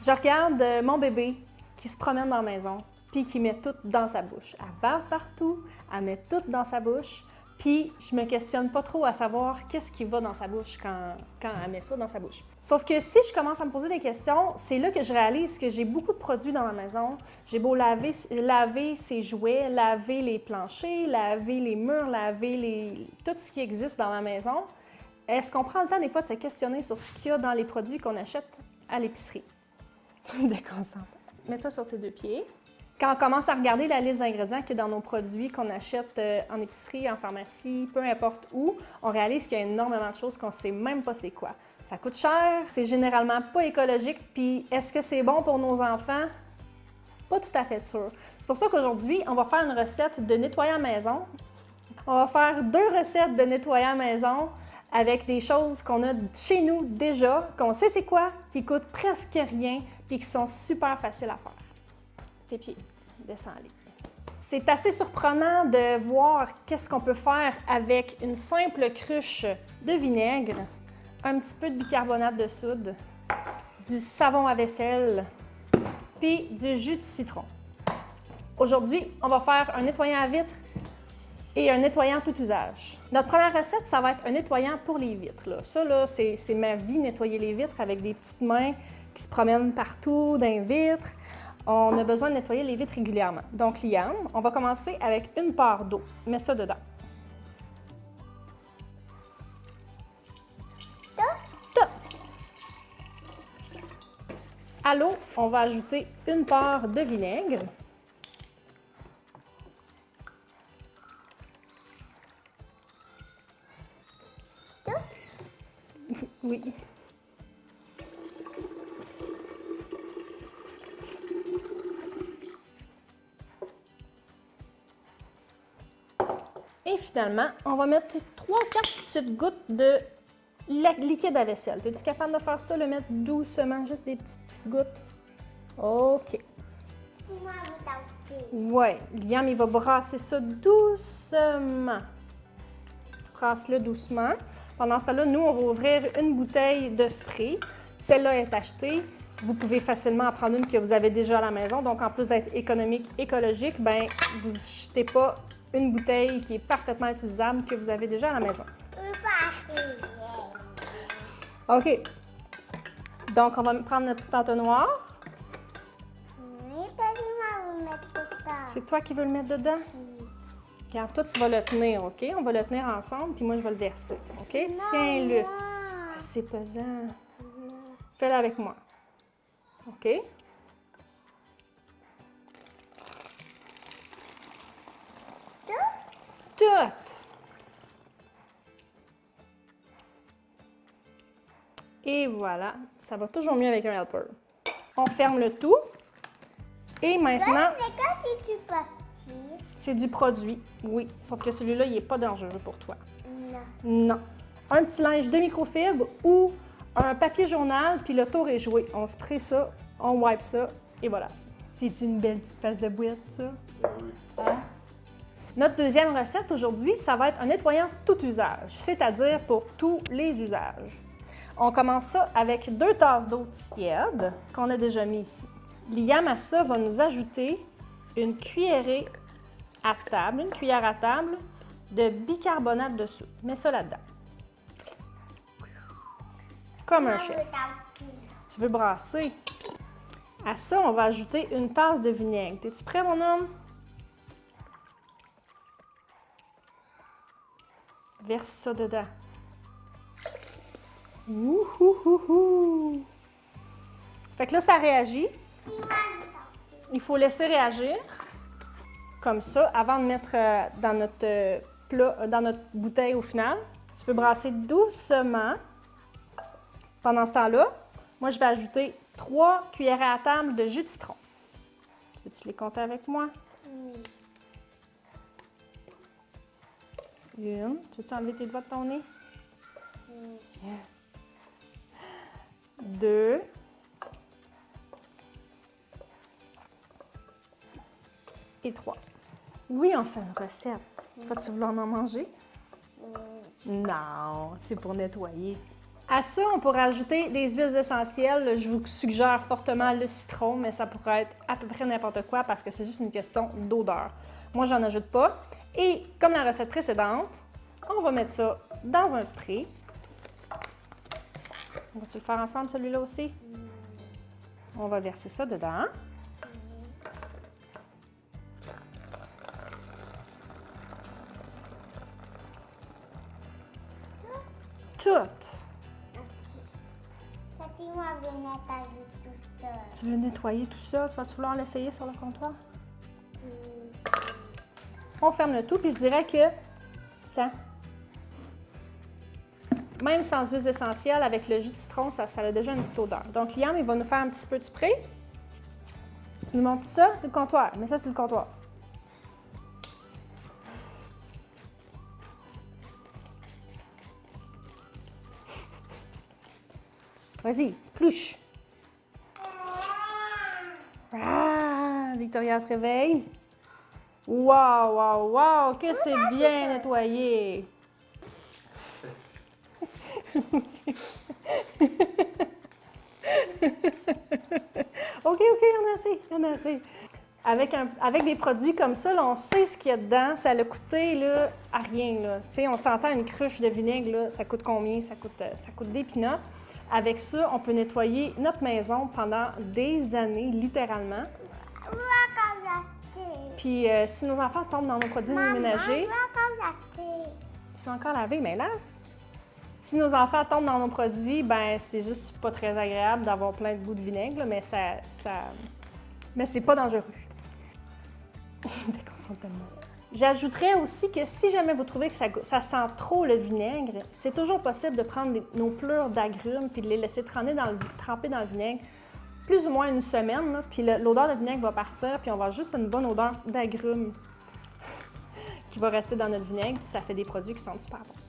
Je regarde mon bébé qui se promène dans la maison, puis qui met tout dans sa bouche. Elle bave partout, elle met tout dans sa bouche, puis je me questionne pas trop à savoir qu'est-ce qui va dans sa bouche quand elle met ça dans sa bouche. Sauf que si je commence à me poser des questions, c'est là que je réalise que j'ai beaucoup de produits dans la maison. J'ai beau laver ses jouets, laver les planchers, laver les murs, laver tout ce qui existe dans la maison. Est-ce qu'on prend le temps des fois de se questionner sur ce qu'il y a dans les produits qu'on achète à l'épicerie? Déconcentrant. Mets-toi sur tes deux pieds. Quand on commence à regarder la liste d'ingrédients qu'il y a dans nos produits qu'on achète en épicerie, en pharmacie, peu importe où, on réalise qu'il y a énormément de choses qu'on ne sait même pas c'est quoi. Ça coûte cher, c'est généralement pas écologique, puis est-ce que c'est bon pour nos enfants? Pas tout à fait sûr. C'est pour ça qu'aujourd'hui, on va faire une recette de nettoyant maison. On va faire 2 recettes de nettoyant maison avec des choses qu'on a chez nous déjà, qu'on sait c'est quoi, qui coûtent presque rien et qui sont super faciles à faire. Tes pieds, descends-les. C'est assez surprenant de voir qu'est-ce qu'on peut faire avec une simple cruche de vinaigre, un petit peu de bicarbonate de soude, du savon à vaisselle, puis du jus de citron. Aujourd'hui, on va faire un nettoyant à vitre et un nettoyant tout usage. Notre première recette, ça va être un nettoyant pour les vitres. Là. Ça, là, c'est ma vie, nettoyer les vitres avec des petites mains qui se promènent partout dans les vitres. On a besoin de nettoyer les vitres régulièrement. Donc, Liane, on va commencer avec une part d'eau. Mets ça dedans. À l'eau, on va ajouter une part de vinaigre. Oui. Et finalement, on va mettre 3-4 petites gouttes de liquide à vaisselle. Es-tu capable de faire ça, le mettre doucement, juste des petites gouttes? OK. Oui, Liam, il va brasser ça doucement. Brasse-le doucement. Pendant ce temps-là, nous, on va ouvrir une bouteille de spray. Celle-là est achetée. Vous pouvez facilement en prendre une que vous avez déjà à la maison. Donc, en plus d'être économique, écologique, bien, vous n'achetez pas une bouteille qui est parfaitement utilisable que vous avez déjà à la maison. OK. Donc, on va prendre notre petit entonnoir. C'est toi qui veux le mettre dedans? Regarde, toi, tu vas le tenir, OK? On va le tenir ensemble, puis moi, je vais le verser, OK? Tiens-le. Ah, c'est pesant. Fais-le avec moi. OK? Tout. Et voilà, ça va toujours mieux avec un helper. On ferme le tout. Et maintenant, c'est du produit, oui. Sauf que celui-là, il n'est pas dangereux pour toi. Non. Un petit linge de microfibre ou un papier journal, puis le tour est joué. On spray ça, on wipe ça, et voilà. C'est une belle petite face de boîte, ça? Oui. Hein? Notre deuxième recette aujourd'hui, ça va être un nettoyant tout usage, c'est-à-dire pour tous les usages. On commence ça avec 2 tasses d'eau tiède qu'on a déjà mis ici. Liam à ça va nous ajouter une cuillerée à table, une cuillère à table de bicarbonate de soude. Mets ça là-dedans. Comme un chef. Tu veux brasser? À ça, on va ajouter une tasse de vinaigre. Es-tu prêt, mon homme? Verse ça dedans. Ouhouhouhou! Fait que là, ça réagit. Il faut laisser réagir, comme ça, avant de mettre dans notre plat, dans notre bouteille au final. Tu peux brasser doucement. Pendant ce temps-là, moi, je vais ajouter 3 cuillerées à table de jus de citron. Peux-tu les compter avec moi? Une. Tu veux-tu enlever tes doigts de ton nez? 2. Et 3. Oui, on fait une recette. Vas-tu vouloir en manger? Non, c'est pour nettoyer. À ça, on pourrait ajouter des huiles essentielles. Je vous suggère fortement le citron, mais ça pourrait être à peu près n'importe quoi parce que c'est juste une question d'odeur. Moi, j'en ajoute pas. Et comme la recette précédente, on va mettre ça dans un spray. On va-tu le faire ensemble, celui-là aussi? On va verser ça dedans. Tout. Moi, je vais nettoyer tout ça. Tu veux nettoyer tout ça? Tu vas-tu vouloir l'essayer sur le comptoir? On ferme le tout, puis je dirais que ça, même sans huiles essentielles, avec le jus de citron, ça a déjà une petite odeur. Donc, Liam, il va nous faire un petit peu de spray. Tu nous montres ça sur le comptoir. Mets ça sur le comptoir. Vas-y, splouche. Ah, Victoria se réveille. Wow, wow, wow, que c'est bien nettoyé. OK, on a assez, on a assez. Avec des produits comme ça, là, on sait ce qu'il y a dedans. Ça a coûté là, à rien. Là. On s'entend une cruche de vinaigre, là, ça coûte combien? Ça coûte des peanuts. Avec ça, on peut nettoyer notre maison pendant des années, littéralement. Puis si nos enfants tombent dans nos produits ménagers... Tu peux encore laver, mais lave. Si nos enfants tombent dans nos produits, ben c'est juste pas très agréable d'avoir plein de bouts de vinaigre, là, mais mais c'est pas dangereux. J'ajouterais aussi que si jamais vous trouvez que ça sent trop le vinaigre, c'est toujours possible de prendre nos plures d'agrumes puis de les laisser tremper dans le vinaigre plus ou moins une semaine, là, puis l'odeur de vinaigre va partir, puis on va avoir juste une bonne odeur d'agrumes qui va rester dans notre vinaigre, puis ça fait des produits qui sont super bons.